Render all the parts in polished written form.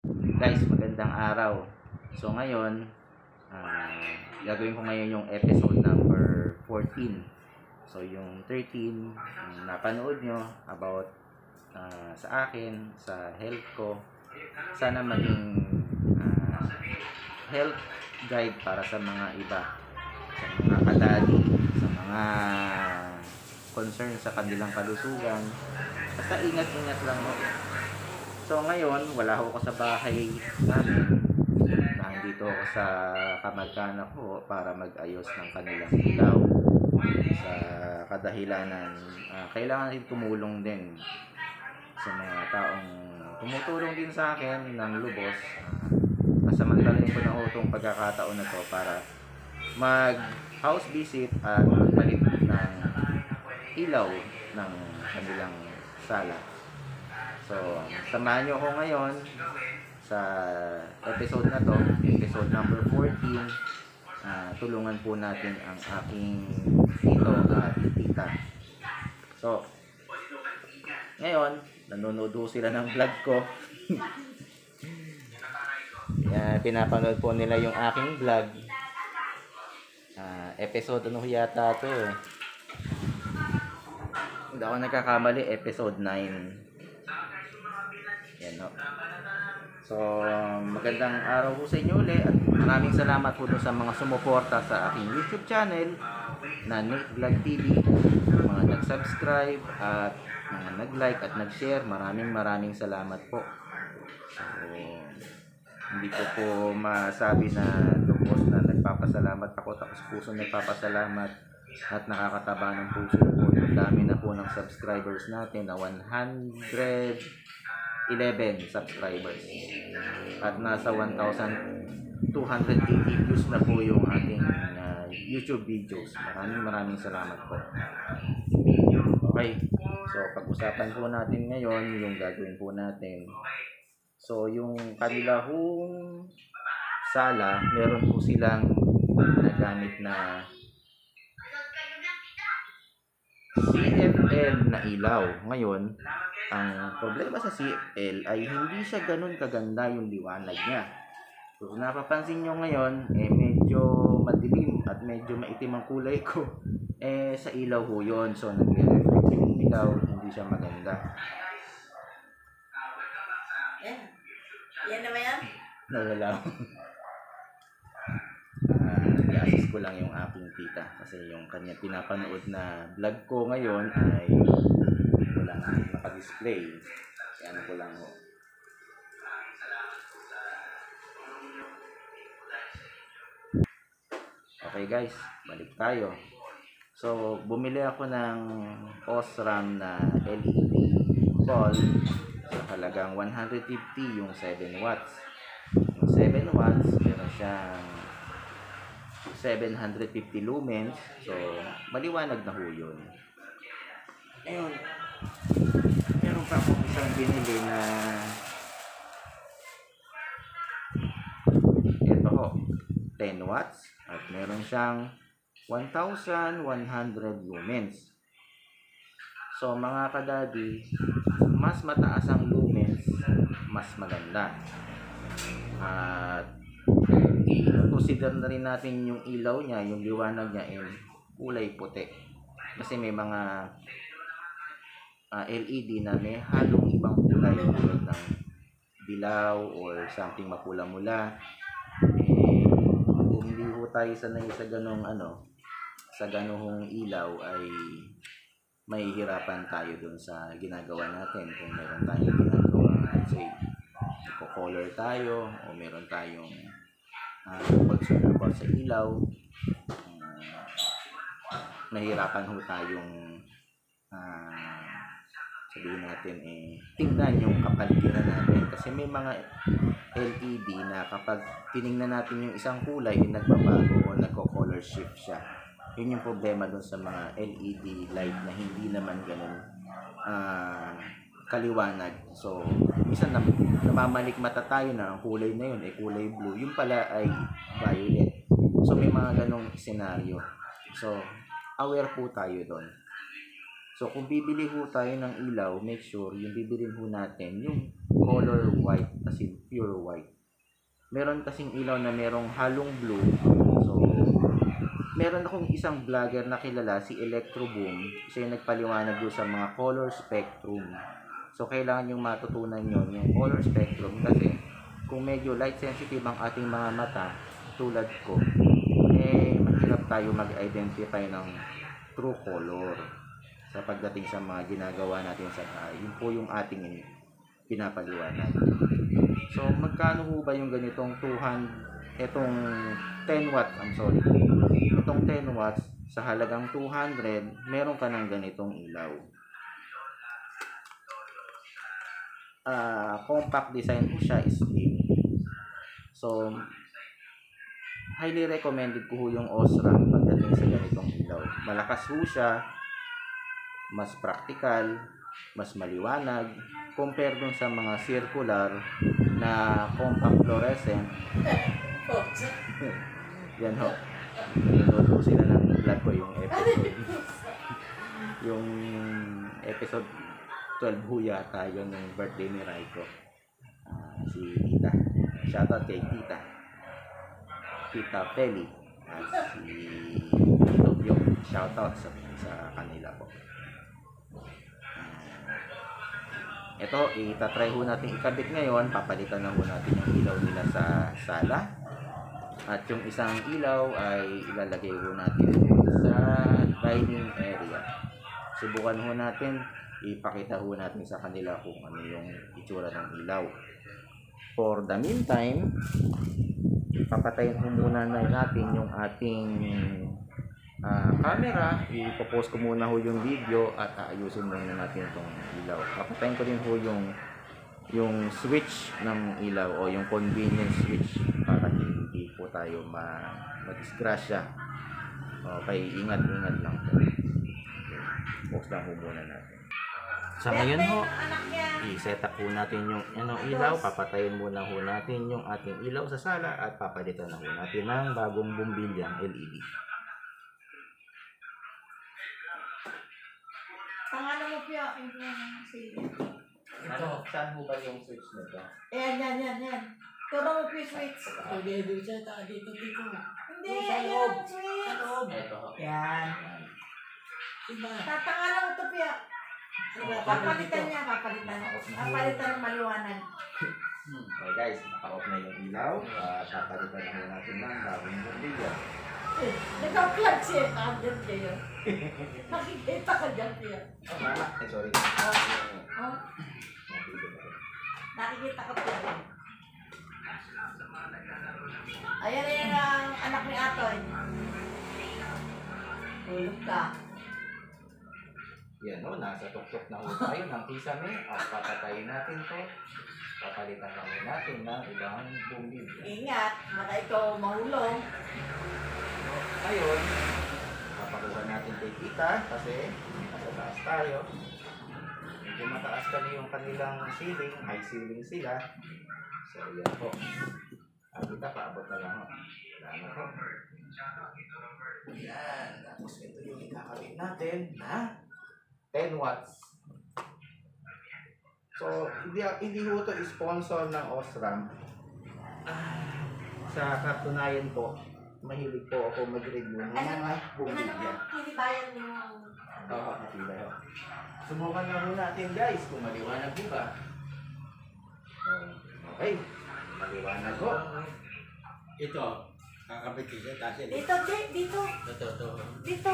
Guys, magandang araw. So ngayon, ah, gagawin ko ngayon yung episode number 14. So yung 13, napanood nyo about sa akin, sa health ko. Sana maging ah, health guide para sa mga iba, sa mga kadadi, sa mga concern sa kanilang kalusugan. Basta ingat-ingat lang mo. So ngayon, wala ako sa bahay namin. Nandito ako sa kamag-anak ko para mag-ayos ng kanilang ilaw. Sa kadahilanan, kailangan din tumulong din sa mga taong tumutulong din sa akin ng lubos. Samantalin ko na itong pagkakataon na to para mag house visit at magpalit ng ilaw ng kanilang sala. So, samahan nyo ako ngayon sa episode na to, episode number 14. Tulungan po natin ang aking tito at tita. So, ngayon, nanonood po sila ng vlog ko. Pinapanood po nila yung aking vlog. Episode ano yata to eh. Hindi ako nagkakamali, episode 9. Yan, no? So, magandang araw po sa inyo ulit at maraming salamat po sa mga sumuporta sa aking YouTube channel na Nick Vlog TV, mga nag-subscribe at mga nag-like at nag-share. Maraming salamat po. So, hindi ko po masabi na lubos na nagpapasalamat ako, tapos puso nagpapasalamat at nakakataba ng puso po. Ang dami na po ng subscribers natin na 111 subscribers at nasa 1,280 views na po yung ating YouTube videos. Maraming salamat po. Okay, so pag-usapan po natin ngayon yung gagawin po natin. So yung kanila hong sala, meron po silang nagamit na CFL na ilaw. Ngayon, ang problema sa CFL ay hindi siya ganun kaganda yung liwanag niya. So kung napapansin nyo ngayon, medyo madilim at medyo maitim ang kulay ko. Sa ilaw ho yun. So nag-reflect yung ilaw, hindi siya maganda. Yan na ba yan? Nawala. I-assist ko lang yung aking tita kasi yung kanya pinapanood na vlog ko ngayon ay wala nga naka-display. Kaya ko lang ho. Okay guys, balik tayo. So, bumili ako ng Osram na LED bulb sa halagang 150 yung 7 watts. Yung 7 watts, meron siyang 750 lumens. So, maliwanag na ho yun. Ayun. Meron pa akong isang binili na ito ho, 10 watts. At meron siyang 1,100 lumens. So, mga kadadi, mas mataas ang lumens, mas maganda. At i-consider na rin natin yung ilaw niya, yung liwanag niya ay kulay puti. Kasi may mga LED na may halong ibang kulay tulad ng dilaw or something mapula-mula. Kung hindi ho tayo sanay sa ganong sa ganong ilaw ay mahihirapan tayo dun sa ginagawa natin. Kung meron tayong ginagawa, say, color tayo o meron tayong pag-support sa ilaw, mahirapan ho tayong sabihin natin tingnan yung kapaligiran natin kasi may mga LED na kapag tiningnan natin yung isang kulay nagbabago o nagko-color shift siya. Yun yung problema dun sa mga LED light na hindi naman ganun kaliwanag. So, minsan namamalikmata tayo na ang kulay na yun ay kulay blue. Yung pala ay violet. So, may mga ganong senaryo. So, aware po tayo doon. So, kung bibili ho tayo ng ilaw, make sure yung bibilin ho natin yung color white, as in pure white. Meron kasing ilaw na merong halong blue. So, meron akong isang vlogger na kilala, si Electro Boom. Siya yung nagpaliwanag doon sa mga color spectrum. So, kailangan yung matutunan nyo yung color spectrum kasi kung medyo light sensitive ang ating mga mata, tulad ko, mahirap tayo mag-identify ng true color sa pagdating sa mga ginagawa natin sa bahay. Yun po yung ating pinapaliwanag. So, magkano ho ba yung ganitong 10 watts, itong 10 watts, sa halagang 200, meron ka ng ganitong ilaw. Compact design po siya, slim. So, highly recommended ko ho yung Osram pagdating sa ganitong ilaw. Malakas ho siya, mas practical, mas maliwanag, compare dun sa mga circular na compact fluorescent. Yan ho. Nanonood sila ng vlog ko yung episode. Yung episode 12 ho yata yun ng birthday ni Raiko. Si Tita. Shoutout kay Tita. Tita Peli. At si Tito Bio. Shoutout sa kanila po. Ito, itatry ho natin ikabit ngayon. Papalitan na ho natin yung ilaw nila sa sala. At yung isang ilaw ay ilalagay ho natin sa dining area. Subukan ho natin, ipakita ho natin sa kanila kung ano yung itsura ng ilaw. For the meantime, ipapatayin ho muna natin yung ating camera. Ipopost ko muna ho yung video at aayusin muna natin itong ilaw. Papatayin ko din ho yung switch ng ilaw o yung convenience switch para hindi po tayo mag-disgrasya. Okay, ingat-ingat lang po. Post lang ho muna natin. Sa ngayon ho, i-set up ho natin yung ilaw. Papatayin muna ho natin yung ating ilaw sa sala at papalitan na ho natin ng bagong bumbilyang LED. Pangalan mo Pio? Ito, saan ho ba yung switch nito? Yan. Turo mo Pio switch. Dito siya, dito. Hindi, Sa ayan loob. ang switch. Ito ho. Yan. Diba? Tatangalan mo to Pio. Papalitan niya, papalitan ng maliwanag. Okay guys, naka-off na yung ilaw. Papalitan na ho natin ng bagong bumbilya. Naka-plug siya. Nandyan kayo. Nakikita ka dyan Pio. Mama, sorry. Oh, nakikita ka Pio. Ayan ang anak ni Atoy. Tulog ka. Yan o, nasa tuktok na ho tayo ng kisame at papatayin natin to. Papalitan na ho natin ng ibang bumbilya. Ingat, baka ikaw mahulog. Ngayon, papakuha natin kay Tita kasi nasa taas tayo. Medyo mataas kami yung kanilang ceiling, high ceiling sila. So yan po. Tita, paabot na lang ho. Salamat po. Yan, tapos ito yung ikakabit natin na 10 watts. So, hindi ho ito sponsor ng Osram. Sa katunayan po, mahilig po ako mag-review ng mga bumbilya. Hinibayan mo yung... Oo, nakatibay ho. Subukan na ho natin guys kung maliwanag ho ba. Okay, maliwanag ho. Ito, kakabit ko siya, tapos Dito. Ito. Dito,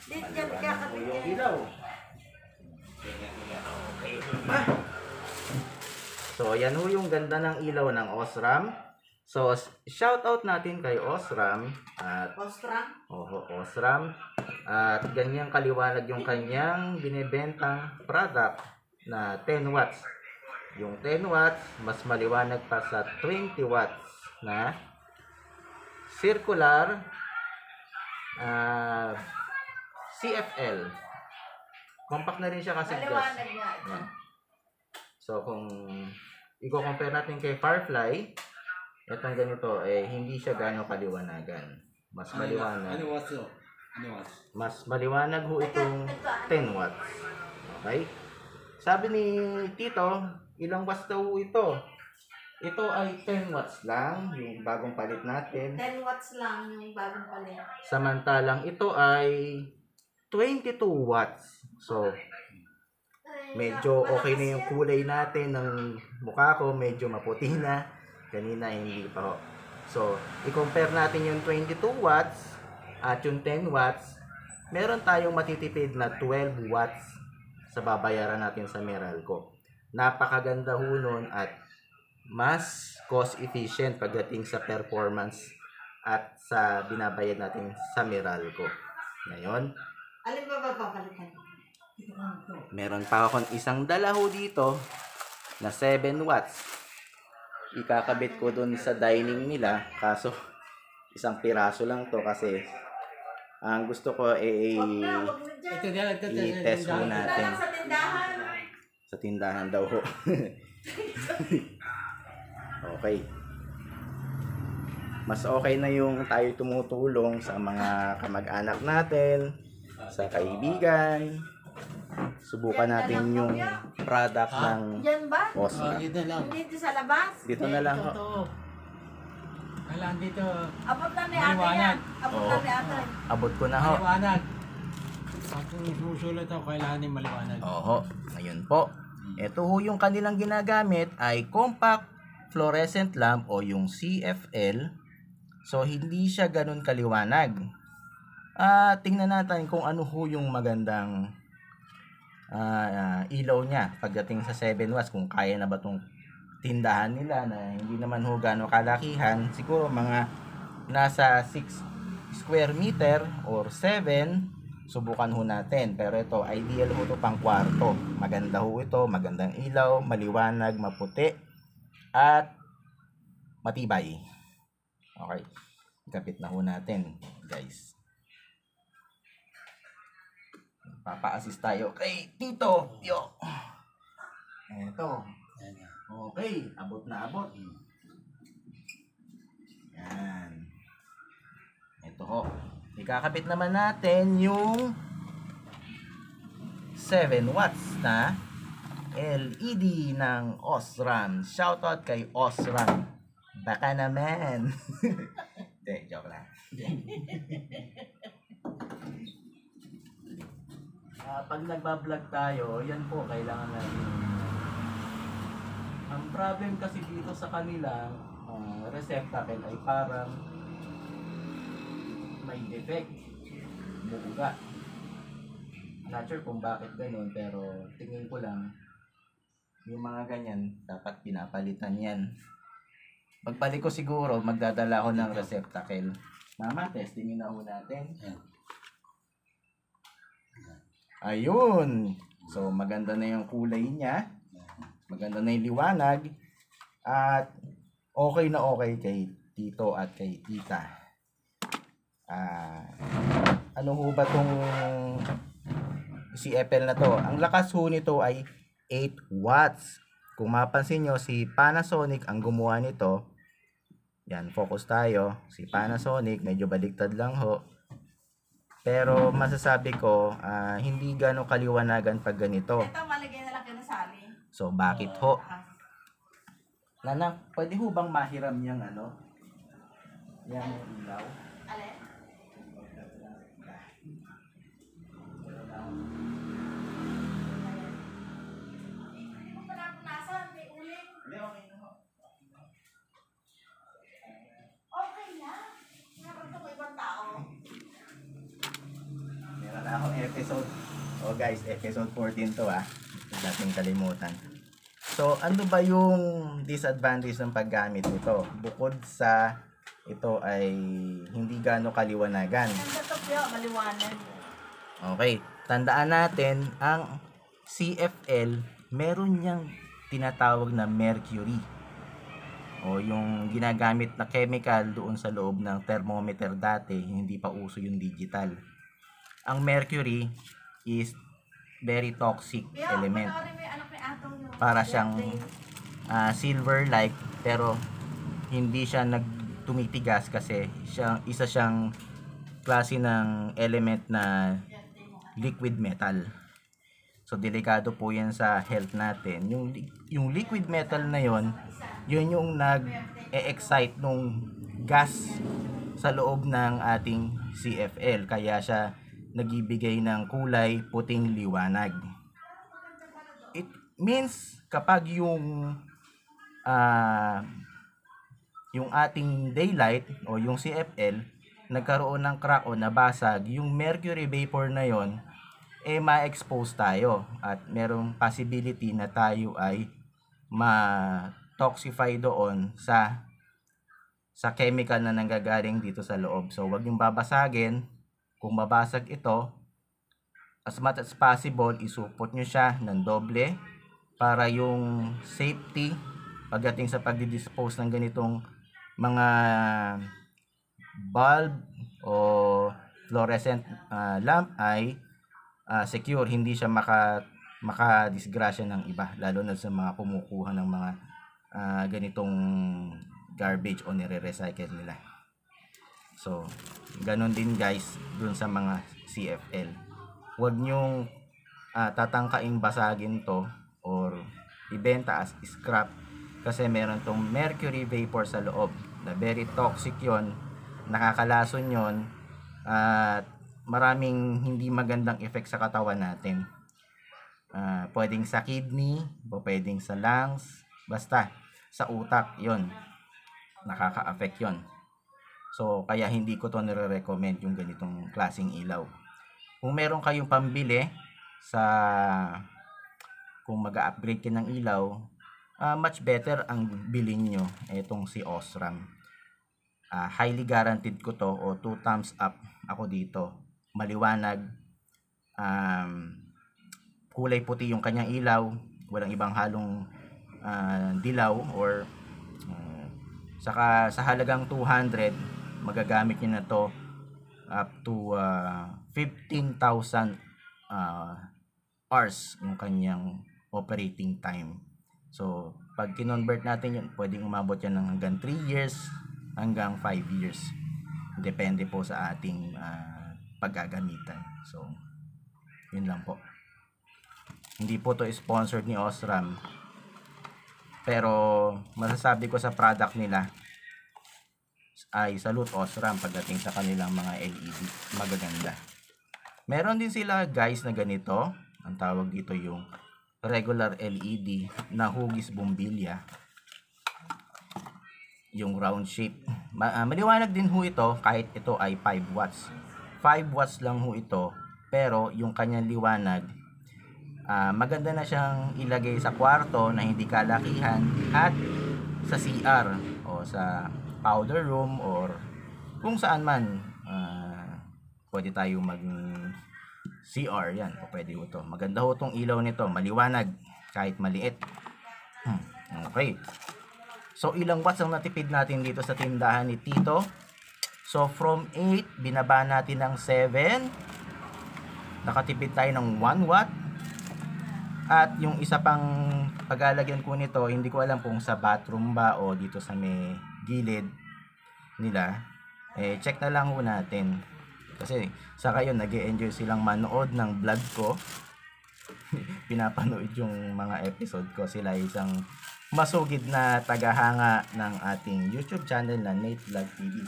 dyan kakabit Yung niya. ilaw. So, yan ho yung ganda ng ilaw ng Osram. So, shout out natin kay Osram at Osram. Osram at ganyang kaliwanag yung kanyang binibentang product na 10 watts. Yung 10 watts mas maliwanag pa sa 20 watts na circular CFL. Compact na rin siya kasi Maliwanag niya. yan. So, kung i-compare natin kay Firefly, itong ganito, hindi siya gano'ng kaliwanagan. Mas maliwanag. Ano watts to? Mas maliwanag ho itong 10 watts. Okay? Sabi ni Tito, ilang watts daw ho ito? Ito ay 10 watts lang, yung bagong palit natin. 10 watts lang yung bagong palit. Samantalang ito ay 22 watts. So, medyo okay na yung kulay natin ng mukha ko. Medyo maputi na. Kanina hindi pa ho. So, i-compare natin yung 22 watts at yung 10 watts. Meron tayong matitipid na 12 watts sa babayaran natin sa Meralco. Napakaganda ho nun at mas cost efficient pagdating sa performance at sa binabayad natin sa Meralco. Ngayon, Alin ba papalitan? meron pa akong isang dala ho dito na 7 watts. Ikakabit ko dun sa dining nila. Kaso, isang piraso lang to kasi ang gusto ko Huwag na dyan. i-test ho Ito natin. lang sa tindahan. Sa tindahan daw ho. Okay. Mas okay na yung tayo tumutulong sa mga kamag-anak natin, sa kaibigan. Subukan natin yung product ng Diyan ba? Osram. Dito lang. Dito sa labas? Dito na lang ho. Totoo. Kailangan dito. Abot na ni ate yan. Abot na Oo. ni ate. Abot ko na ho. Maliwanag. Pag susulat ako, kailangan din maliwanag. Oho, ngayon po. Ito ho yung kanilang ginagamit ay compact fluorescent lamp o yung CFL. So, hindi siya ganun kaliwanag. Tingnan natin kung ano ho yung magandang ilaw niya pagdating sa 7 watts. Kung kaya na ba itong tindahan nila na hindi naman ho gano'ng kalakihan. Siguro mga nasa 6 square meter or 7. Subukan ho natin. Pero ito, ideal ho ito pang kwarto. Maganda ho ito. Magandang ilaw, maliwanag, maputi, at matibay. Okay. Ikapit na ho natin, guys. Papa-assist tayo kay Tito. Yo. Eto. Okay. Abot na abot. Yan. Ito ho. Ikakabit naman natin yung 7 watts na LED ng Osram. Shoutout kay Osram. Baka naman. Hindi, joke lang. Pag nagbablog tayo, yan po, kailangan natin. Ang problem kasi dito sa kanilang receptacle ay parang may defect, buuga. Not sure kung bakit ganun, pero tingin ko lang yung mga ganyan dapat pinapalitan yan. Pagbalik ko siguro magdadala ako ng receptacle. Mama, testingin na ho natin. Ayun. So maganda na yung kulay niya, maganda na yung liwanag, at okay na okay kay Tito at kay Tita. Ano ho ba tong CFL na to? Ang lakas ho nito ay 8 watts. Kung mapansin nyo, si Panasonic ang gumawa nito. Yan, focus tayo. Si Panasonic, medyo baliktad lang ho. Pero masasabi ko, hindi gano'ng kaliwanagan pag ganito. Ito, malagay na lang kayo sa sali. So, bakit ho? Nana, pwede ho bang mahiram yung ano? Yung ilaw? Alin? Hindi mo pala punasan, may uling. Hindi, okay na ho. Okay na. Meron ito may ibang tao. Meron na akong episode. Oh guys, episode 14 to dating kalimutan. So, ano ba yung disadvantage ng paggamit nito? Bukod sa ito ay hindi gaano kaliwanagan. Ganda to, Pio, maliwanag. Okay, tandaan natin ang CFL, meron niyang tinatawag na mercury. O yung ginagamit na chemical doon sa loob ng thermometer dati, hindi pa uso yung digital. Ang mercury is very toxic Pio, element. panoorin mo yung anak ni Atong yung Para siyang birthday. silver-like, pero hindi siya tumitigas kasi isa siyang klase ng element na liquid metal. So delikado po 'yan sa health natin. Yung liquid metal na 'yon, yun yung nag-e-excite nung gas sa loob ng ating CFL, kaya siya nagibigay ng kulay puting liwanag. It means kapag yung ating daylight o yung CFL nagkaroon ng crack o nabasag, yung mercury vapor na yon ma-expose tayo at merong possibility na tayo ay ma-toxify doon sa chemical na nanggagaling dito sa loob. So wag yung babasagin. Kung mabasag ito, as much as possible, isupot nyo siya ng doble para yung safety pagdating sa pagdidispose ng ganitong mga bulb o fluorescent lamp ay secure, hindi siya makadisgrasya ng iba, lalo na sa mga kumukuha ng mga ganitong garbage o nire-recycle nila. So, ganun din guys dun sa mga CFL. Huwag nyong tatangkaing basagin to or ibenta as scrap kasi meron tong mercury vapor sa loob na very toxic yon, nakakalason yon at maraming hindi magandang effect sa katawan natin. Pwedeng sa kidney, o pwedeng sa lungs, basta sa utak yon, nakaka-affect yon. So kaya hindi ko to nire-recommend yung ganitong klaseng ilaw. Kung meron kayong pambili kung mag-upgrade kayo ng ilaw, much better ang bilhin nyo itong si Osram. Highly guaranteed ko to, o 2 thumbs up ako dito. Maliwanag, kulay puti yung kanyang ilaw, walang ibang halong dilaw or saka sa halagang 200 magagamit niyo na to up to 15,000 hours yung kanyang operating time. So pag kinonvert natin yun, pwedeng umabot yan ng hanggang 3 years hanggang 5 years, depende po sa ating paggagamitan. So yun lang po. Hindi po to sponsored ni Osram, pero masasabi ko sa product nila ay salute Osram pagdating sa kanilang mga LED, magaganda. Meron din sila guys na ganito, ang tawag dito yung regular LED na hugis bumbilya, yung round shape. Maliwanag din ho ito kahit ito ay 5 watts. 5 watts lang ho ito, pero yung kanyang liwanag maganda na siyang ilagay sa kwarto na hindi kalakihan at sa CR o sa powder room or kung saan man pwede tayo mag CR yan, o pwede ho to. Maganda ho tong ilaw nito, maliwanag kahit maliit. Okay, so ilang watts ang natipid natin dito sa tindahan ni Tito? So from 8 binaba natin ng 7, nakatipid tayo ng 1 watt. At yung isa pang paglalagyan ko nito, hindi ko alam kung sa bathroom ba o dito sa may gilid nila, check na lang ho natin. Kasi sa kayo nag-e-enjoy silang manood ng vlog ko. Pinapanood yung mga episode ko. Sila isang masugid na tagahanga ng ating YouTube channel na Nate Vlog TV.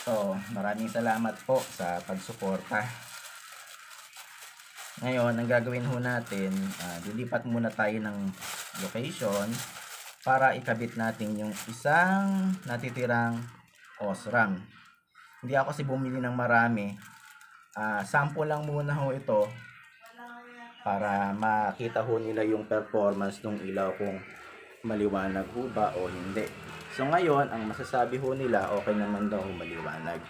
So maraming salamat po sa pagsuporta. Ngayon, ang gagawin ho natin, lilipat muna tayo ng location para ikabit natin yung isang natitirang Osram. Hindi ako kasi bumili ng marami. Sample lang muna ho ito para makita ho nila yung performance ng ilaw kung maliwanag ho ba o hindi. So ngayon, ang masasabi ho nila, okay naman daw maliwanag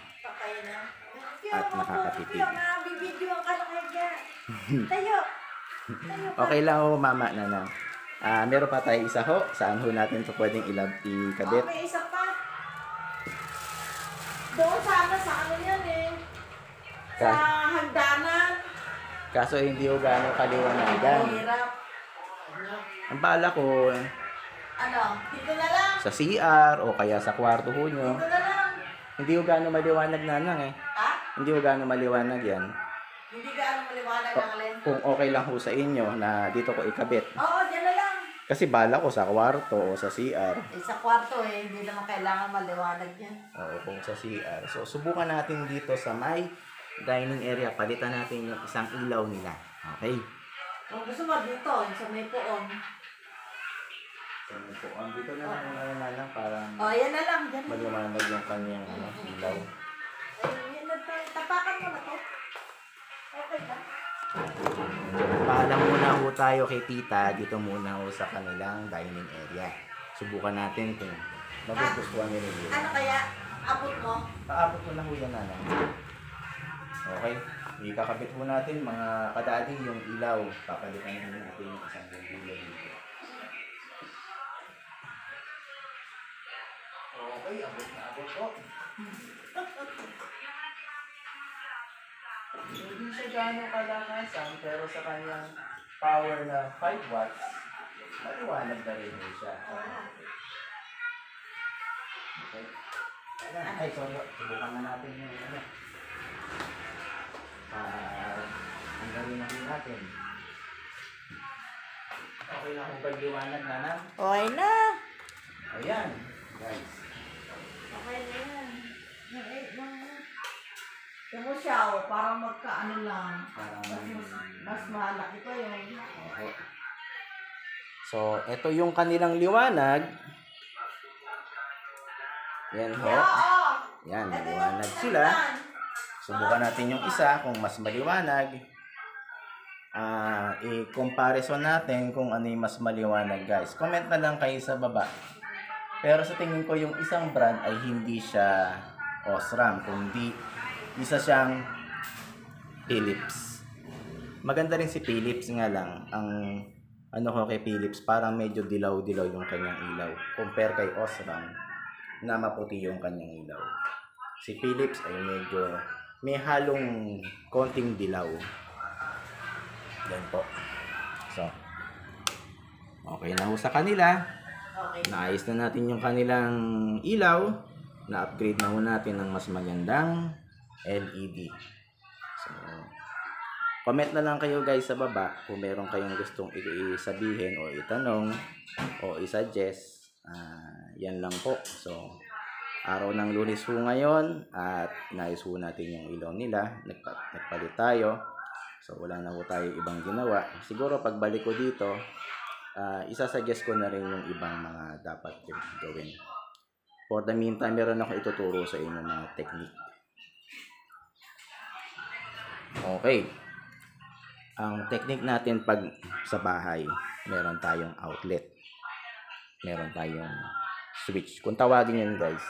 at nakakatipid. Tayo. Okay lang ho, mama na lang. Meron pa tayo isa ho. Saan ho natin ito pwedeng ikabit? May isa pa. Doon sana sa ano yan sa hagdanan. Kaso hindi ho gano'ng kaliwanagan. Hirap. Ang bala ko, Ano? Dito na lang. sa CR o kaya sa kwarto ho nyo, Dito na lang. hindi ho gano'ng maliwanag nanang Ha? Hindi ko gaano maliwanag yan. Hindi ka ano maliwanag ang alin. Kung okay lang ho sa inyo na dito ko ikabit. Oo, dyan na lang. Kasi bala ko sa kwarto o sa CR. Sa kwarto hindi naman kailangan maliwanag yan. Oo, kung sa CR. So, subukan natin dito sa may dining area. Palitan natin yung isang ilaw nila. Okay? Kung gusto mo dito, sa may poon. So, po, dito na lang lang parang Yan na lang. Dyan na. maliwanag yung kanyang ilaw. Yan na. Tapakan mo na to. Okay ka. Paalam muna ho tayo kay tita. Dito muna ho sa kanilang dining area. Subukan natin kung magugustuhan nila dito. Ano kaya? Abot mo? Paabot ko na ho yan, nanay. Okay. Ikakabit ho natin mga kadadi yung ilaw. Papalitan natin yung isang ilaw dito. Okay, abot na abot po. Hindi siya gano'ng kalakasan, pero sa kanyang power na 5 watts, maliwanag na rin ho siya. Okay. Ay, sorry. Subukan na natin yung ano. Ang gawin natin natin. Okay na kung pagliwanag na na. Okay na. Ayan, guys. Okay na yan. Yung mo siya, parang magkaano lang. Parang Mas malaki pa yun. okay. So, ito yung kanilang liwanag. Yan ho. Yan, liwanag sila. Subukan natin yung isa kung mas maliwanag. I-comparison natin kung ano yung mas maliwanag, guys. Comment na lang kayo sa baba. Pero sa tingin ko yung isang brand ay hindi siya Osram, kundi isa siyang Philips. Maganda rin si Philips nga lang. Ang ano ko kay Philips, parang medyo dilaw-dilaw yung kanyang ilaw. Compare kay Osram, na maputi yung kanyang ilaw. Si Philips ay medyo may halong konting dilaw. Yan po. So, okay na ho sa kanila. Okay. Naayos na natin yung kanilang ilaw. Na-upgrade na ho natin ng mas magandang LED. So, comment na lang kayo guys sa baba kung meron kayong gustong isabihin o itanong o isuggest. Yan lang po. So, araw ng Lunes ho ngayon at nais ho natin yung ilaw nila. Nagpalit tayo. So, wala na ho tayo ibang ginawa. Siguro pagbalik ko dito, isasuggest ko na rin yung ibang mga dapat gawin. For the meantime, meron ako ituturo sa inyo mga technique. Okay. Ang technique natin pag sa bahay, meron tayong outlet. Meron tayong switch. Kung tawagin yun guys,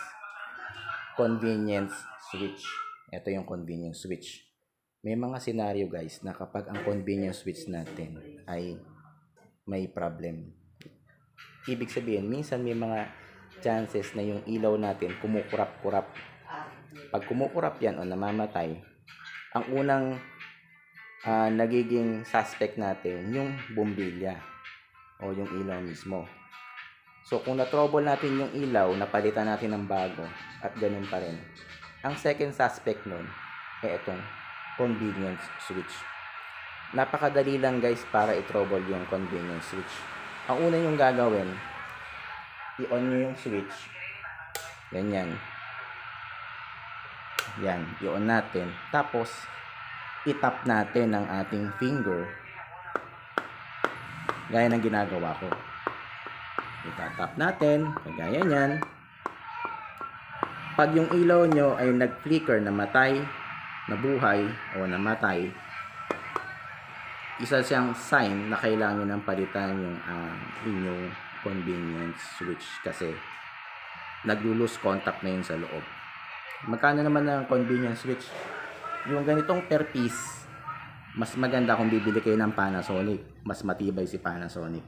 convenience switch. Ito yung convenience switch. May mga scenario guys na kapag ang convenience switch natin ay may problem. Ibig sabihin, minsan may mga chances na yung ilaw natin kumukurap-kurap. Pag kumukurap yan o namamatay, ang unang nagiging suspect natin yung bumbilya o yung ilaw mismo. So kung na-trouble natin yung ilaw, napalitan natin ng bago at ganun pa rin. Ang second suspect nun ay itong convenience switch. Napakadali lang guys para i-trouble yung convenience switch. Ang una yung gagawin, i-on nyo yung switch. Ganyan. Yan, i-on natin. Tapos, i-tap natin ang ating finger. Gaya ng ginagawa ko. I-tap natin, kagaya nyan. Pag yung ilaw nyo ay nag-flicker, namatay, nabuhay, o namatay, isa siyang sign na kailangan nyo nang palitan yung inyong convenience switch kasi naglo-lose contact na yun sa loob. Magkano naman ang convenience switch? Yung ganitong per piece, mas maganda kung bibili kayo ng Panasonic. Mas matibay si Panasonic.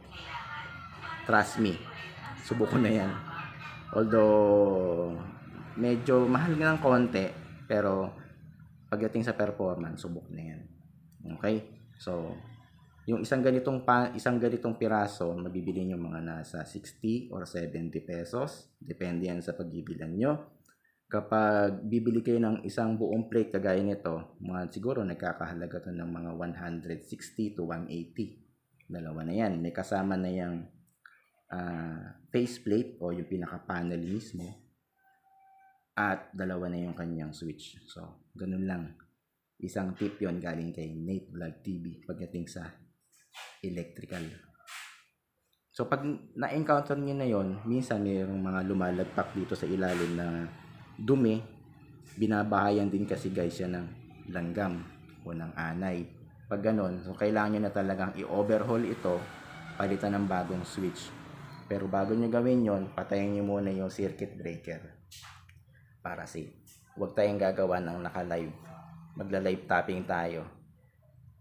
Trust me. Subuko na yan. Although, medyo mahal nga ng konti, pero pagdating sa performance, subok na yan. Okay? So, yung isang ganitong piraso, mabibili nyo mga nasa 60 or 70 pesos. Depende yan sa pagbibilan nyo. kapag bibili kayo ng isang buong plate kagaya nito, siguro nagkakahalaga to ng mga 160 to 180. Dalawa na yan. May kasama na yung faceplate o yung pinaka-panel mismo. At dalawa na yung kanyang switch. So, ganun lang. Isang tip yon galing kay Nate Vlog TV pagdating sa electrical. So, pag na-encounter nyo na yon, minsan mayroong mga lumalagpak dito sa ilalim na dumi. Binabahayan din kasi guys yan ng langgam o ng anay. Pag ganun, so kailangan nyo na talagang i-overhaul ito, palitan ng bagong switch. Pero bago nyo gawin yon, patayin nyo muna yung circuit breaker. Para safe. Huwag tayong gagawa ng naka-live. Magla-live tapping tayo.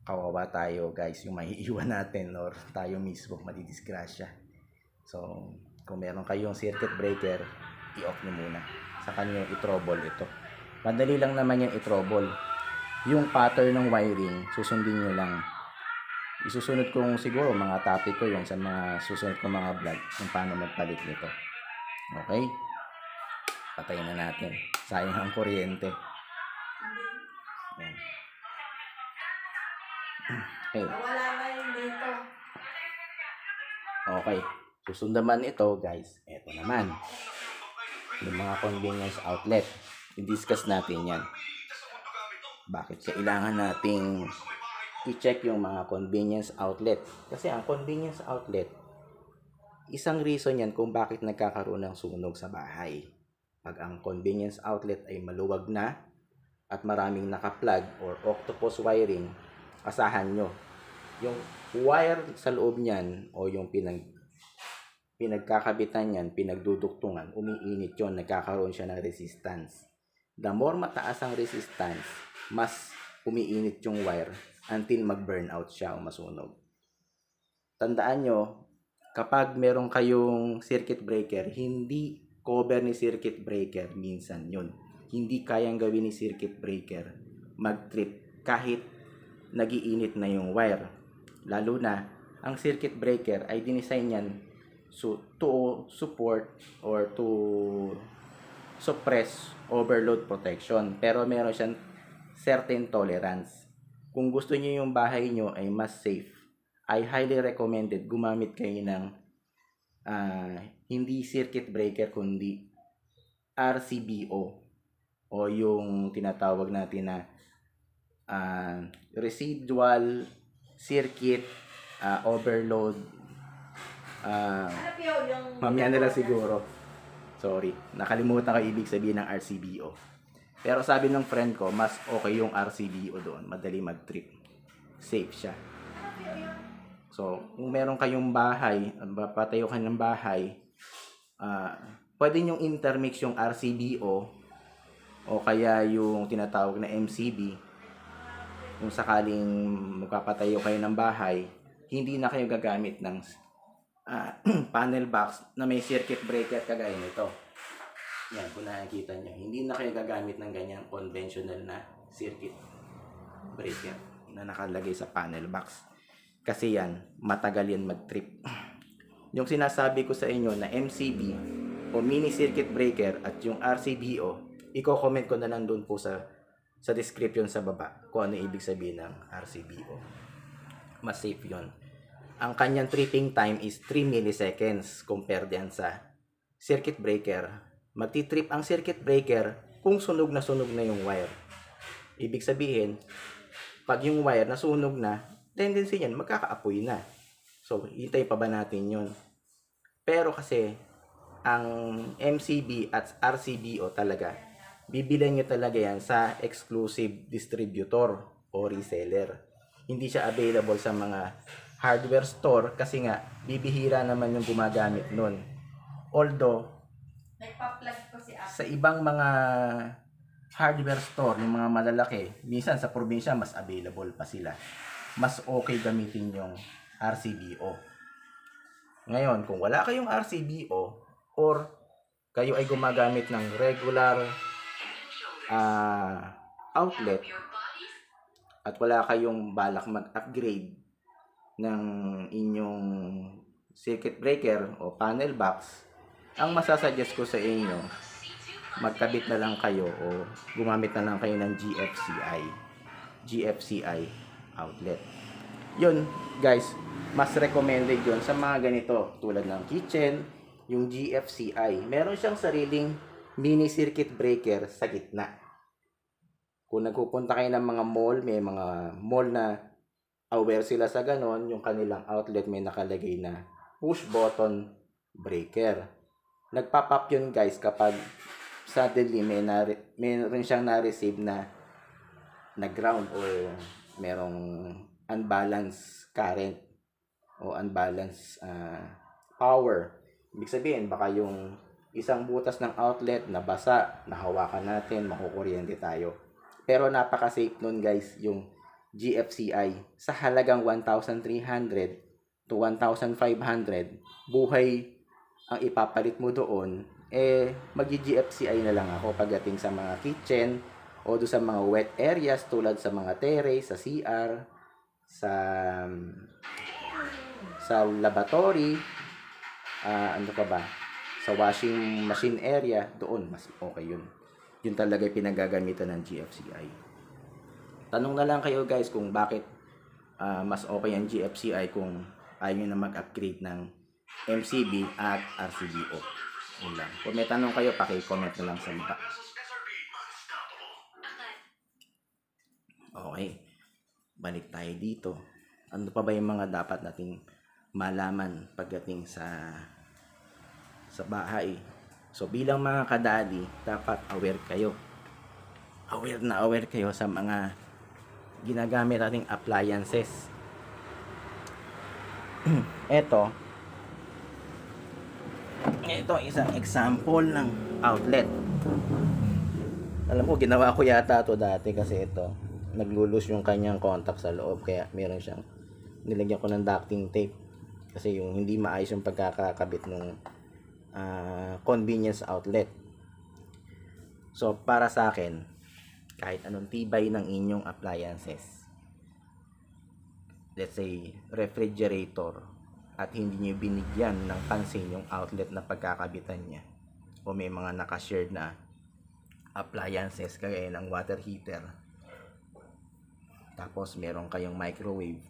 Kawawa tayo guys, yung maiiwan natin or tayo mismo madidisgrasya. So, kung meron kayong circuit breaker, i-off nyo muna. Saka nyo i-trouble ito. Madali lang naman yan i-trouble. Yung pattern ng wiring, susundin nyo lang. Isusunod kong siguro mga topic ko yun sa mga susunod kong mga vlog kung paano magpalit nito. Okay? Patayin na natin. Sayang ang kuryente. Yan. Okay. Wala na yung dito. Okay. Susundaman ito guys. Ito naman. Yung mga convenience outlet. I-discuss natin yan. Bakit kailangan nating i-check yung mga convenience outlet? Kasi ang convenience outlet, isang reason yan kung bakit nagkakaroon ng sunog sa bahay. Pag ang convenience outlet ay maluwag na at maraming naka-plug or octopus wiring, asahan nyo. Yung wire sa loob niyan o yung pinagkakabitan niyan, pinagduduktungan, umiinit yun, nagkakaroon siya ng resistance. The more mataas ang resistance, mas umiinit yung wire until mag-burnout siya o masunog. Tandaan nyo, kapag meron kayong circuit breaker, hindi cover ni circuit breaker minsan yun. Hindi kayang gawin ni circuit breaker mag-trip kahit nagiinit na yung wire. Lalo na, ang circuit breaker ay dinisign yan to support or to suppress overload protection. Pero meron siyang certain tolerance. Kung gusto niyo yung bahay nyo ay mas safe, I highly recommended gumamit kayo ng hindi circuit breaker kundi RCBO o yung tinatawag natin na residual circuit overload. Ano yung... Mamaya nila siguro. Sorry, nakalimutan ko ibig sabihin ng RCBO. Pero sabi ng friend ko, mas okay yung RCBO doon. Madali mag-trip. Safe siya. So, kung meron kayong bahay, patayo kayo ng bahay, pwede nyong intermix yung RCBO o kaya yung tinatawag na MCB. Kung sakaling magpapatayo kayo ng bahay, hindi na kayo gagamit ng panel box na may circuit breaker kagaya nito. Yan, kung nakikita nyo, hindi na kayo gagamit ng ganyang conventional na circuit breaker na nakalagay sa panel box. Kasi yan, matagal yan mag-trip. Yung sinasabi ko sa inyo na MCB o mini circuit breaker at yung RCBO, i-comment ko na lang doon po sa description sa baba kung ano ibig sabihin ng RCBO. Mas safe yun. Ang kanyang tripping time is 3 milliseconds compared yan sa circuit breaker. Magti-trip ang circuit breaker kung sunog na yung wire. Ibig sabihin, pag yung wire nasunog na, tendency niyan magkakaapoy na. So, hintay pa ba natin yun? Pero kasi, ang MCB at RCBO talaga, bibilan nyo talaga yan sa exclusive distributor o reseller. Hindi siya available sa mga hardware store kasi nga, bibihira naman yung gumagamit nun. Although, nagpa-plug ko si Apple. sa ibang mga hardware store, yung mga malalaki, minsan sa probinsya mas available pa sila. Mas okay gamitin yung RCBO. Ngayon, kung wala kayong RCBO or kayo ay gumagamit ng regular outlet at wala kayong balak mag-upgrade ng inyong circuit breaker o panel box, ang masasuggest ko sa inyo, magkabit na lang kayo o gumamit na lang kayo ng GFCI outlet. Yun, guys, mas recommended yun sa mga ganito tulad ng kitchen, yung GFCI. Meron siyang sariling mini circuit breaker sa gitna. Kung nagpupunta kayo ng mga mall, may mga mall na aware sila sa ganon, yung kanilang outlet may nakalagay na push button breaker. Nagpop-up yun, guys, kapag suddenly meron siyang na-receive na ground or merong unbalanced current o unbalanced power. Ibig sabihin, baka yung isang butas ng outlet nabasa, nahawakan natin, makukuryente tayo. Pero napaka-safe nun, guys, yung GFCI. Sa halagang 1,300 to 1,500, buhay ang ipapalit mo doon, mag-GFCI na lang ako pagdating sa mga kitchen o do sa mga wet areas tulad sa mga terrace, sa CR, sa laboratory, ano pa ba, sa washing machine area, doon mas okay yun. Yun talaga yung pinagagamitan ng GFCI. Tanong na lang kayo, guys, kung bakit mas okay ang GFCI kung ayaw nyo na mag-upgrade ng MCB at RCBO. Yun lang. Kung may tanong kayo, paki-comment na lang sa baba. Okay. Balik tayo dito. Ano pa ba yung mga dapat nating malaman pagdating sa bahay? So, bilang mga kadadi, dapat aware kayo. Aware kayo sa mga ginagamit nating appliances. Ito isang example ng outlet. Alam mo, ginawa ko yata to dati kasi ito, naglulus yung kanyang contact sa loob, kaya meron siyang, nilagyan ko ng ducting tape kasi yung hindi maayos yung pagkakakabit ng convenience outlet. So, para sa akin, kahit anong tibay ng inyong appliances, let's say refrigerator, at hindi nyo binigyan ng pansin yung outlet na pagkakabitan niya, o may mga nakashared na appliances kagaya ng water heater, tapos meron kayong microwave,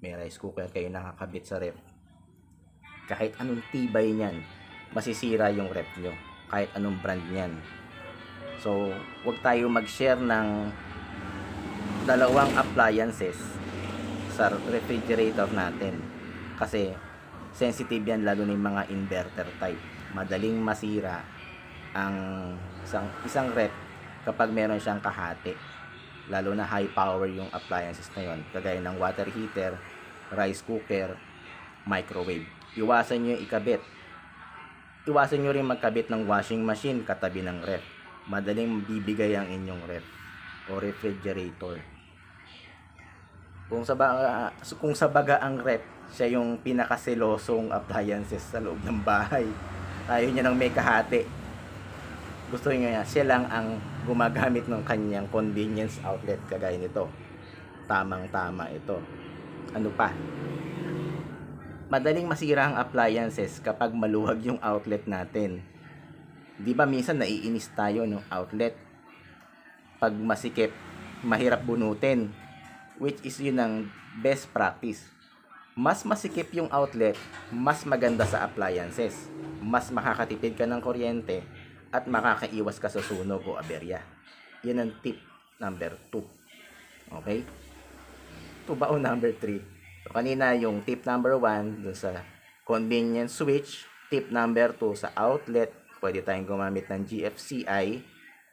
may rice cooker kayo nakakabit sa ref, kahit anong tibay niyan, masisira yung ref nyo, kahit anong brand niyan. So, wag tayo mag-share ng dalawang appliances sa refrigerator natin kasi sensitive yan, lalo na yung mga inverter type. Madaling masira ang isang ref kapag meron siyang kahati, lalo na high power yung appliances na yon, kagaya ng water heater, rice cooker, microwave. Iwasan nyo ikabit. Iwasan nyo rin magkabit ng washing machine katabi ng ref. Madaling bibigay ang inyong ref o refrigerator. Kung sa baga ang ref, siya yung pinakaselosong appliances sa loob ng bahay. Ayaw niya nang may kahati. Gusto niya siya lang ang gumagamit ng kanyang convenience outlet kagaya nito. Tamang-tama ito. Ano pa? Madaling masira ang appliances kapag maluwag yung outlet natin. Di ba minsan naiinis tayo ng outlet? Pag masikip, mahirap bunutin. Which is yun ang best practice. Mas masikip yung outlet, mas maganda sa appliances. Mas makakatipid ka ng kuryente at makakaiwas ka sa sunog o aberya. Yan ang tip number 2. Okay? Ito ba o number 3? So, kanina yung tip number 1 dun sa convenience switch. Tip number 2 sa outlet, pwede tayong gumamit ng GFCI.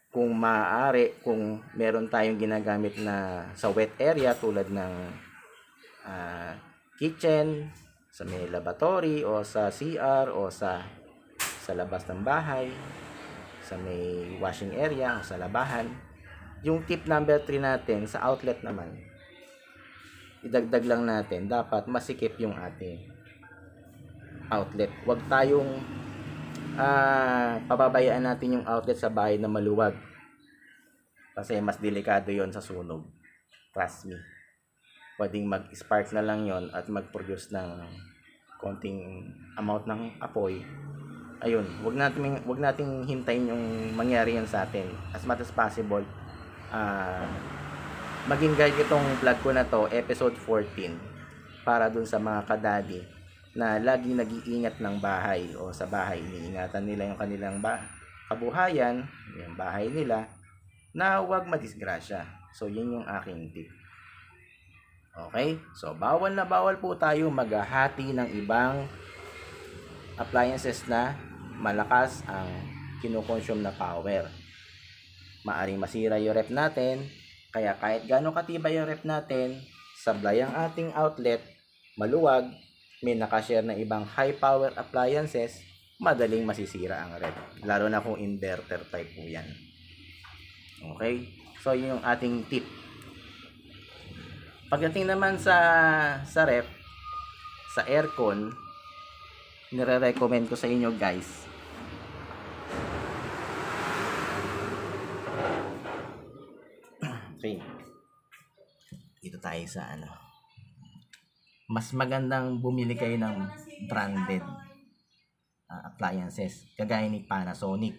Kung maaari, kung meron tayong ginagamit na sa wet area tulad ng kitchen, sa may laboratory o sa CR o sa labas ng bahay, sa may washing area o sa labahan. Yung tip number 3 natin sa outlet naman, idagdag lang natin, dapat masikip yung ating outlet. Huwag tayong pababayaan natin yung outlet sa bahay na maluwag kasi mas delikado yon sa sunog. Trust me. Pwedeng mag-spark na lang yon at mag-produce ng konting amount ng apoy, ayun, wag nating hintayin yung mangyari yan sa atin. As much as possible, maging guide itong vlog ko na to, episode 14, para dun sa mga kadadi na laging nag-iingat ng bahay o sa bahay, iniingatan nila yung kanilang kabuhayan, yung bahay nila, na huwag madisgrasya. So, yun yung aking tip. Okay? So, bawal na bawal po tayo maghahati ng ibang appliances na malakas ang kinukonsume na power. Maaring masira yung ref natin, kaya kahit gaano katibay yung ref natin, sablay ang ating outlet, maluwag, may nakashare na ibang high power appliances, madaling masisira ang ref. Lalo na kung inverter type po yan. Okay? So, yun yung ating tip. Pagdating naman sa ref, sa aircon, nire-recommend ko sa inyo guys, okay, dito tayo sa mas magandang bumili kayo ng branded appliances, kagaya ni Panasonic.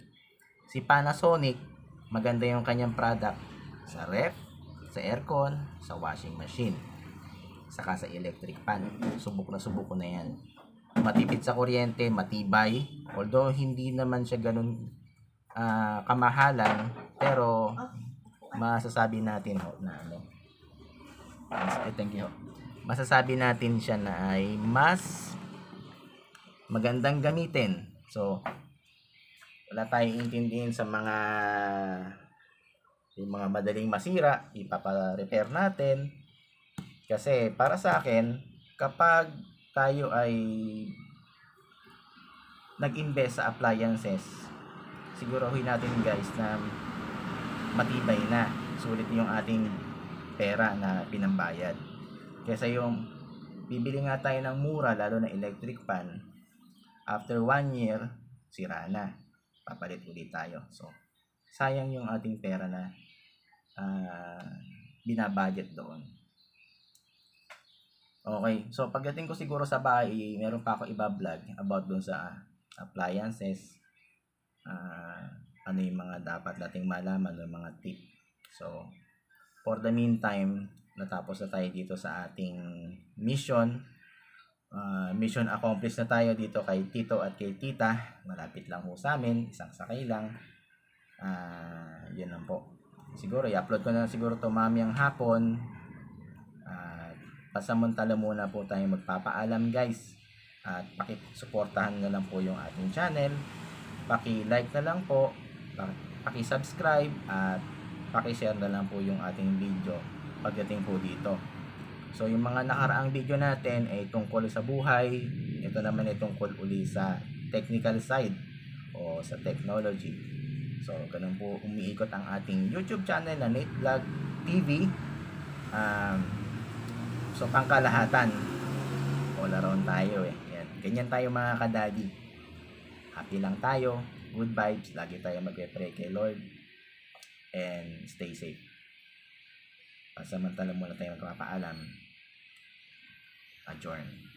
Si Panasonic, maganda yung kanyang product sa ref, sa aircon, sa washing machine, saka sa electric pan. Subok ko na yan. Matipid sa kuryente, matibay, although hindi naman siya ganun kamahalan, pero masasabi natin na thank you. Masasabi natin siya na ay mas magandang gamitin. So, wala tayong intindihin sa yung mga madaling masira, ipapa-repair natin. Kasi para sa akin, kapag tayo ay nag-invest sa appliances, sigurahin natin guys na matibay na, sulit yung ating pera na pinambayad. Kesa yung bibili nga tayo ng mura, lalo na electric pan, after 1 year, sira na, papalit ulit tayo. So, sayang yung ating pera na binabudget doon. Okay, so pagdating ko siguro sa bahay, meron pa ako iba-vlog about doon sa appliances, ano yung mga dapat nating malaman, yung mga tip. So, for the meantime, natapos na tayo dito sa ating mission. Mission accomplished na tayo dito kay Tito at kay Tita. Malapit lang po sa amin, isang sakay lang. Yun lang po. Siguro, i-upload ko na siguro to mamayang hapon. Pasamantala muna po tayo magpapaalam guys. At pakisuportahan na lang po yung ating channel. Paki-like na lang po, paki-subscribe, at paki-share na lang po yung ating video pagdating po dito. So yung mga nakaraang video natin ay tungkol sa buhay. Ito naman ay tungkol uli sa technical side o sa technology. So ganun po umiikot ang ating YouTube channel na Nate Vlog TV. So pangkalahatan, all around tayo Yan. Ganyan tayo mga kadadi. Happy lang tayo, good vibes, lagi tayo magpe-pray kay Lord, and stay safe. Pasamantala muna tayo magpapaalam. Adjourn.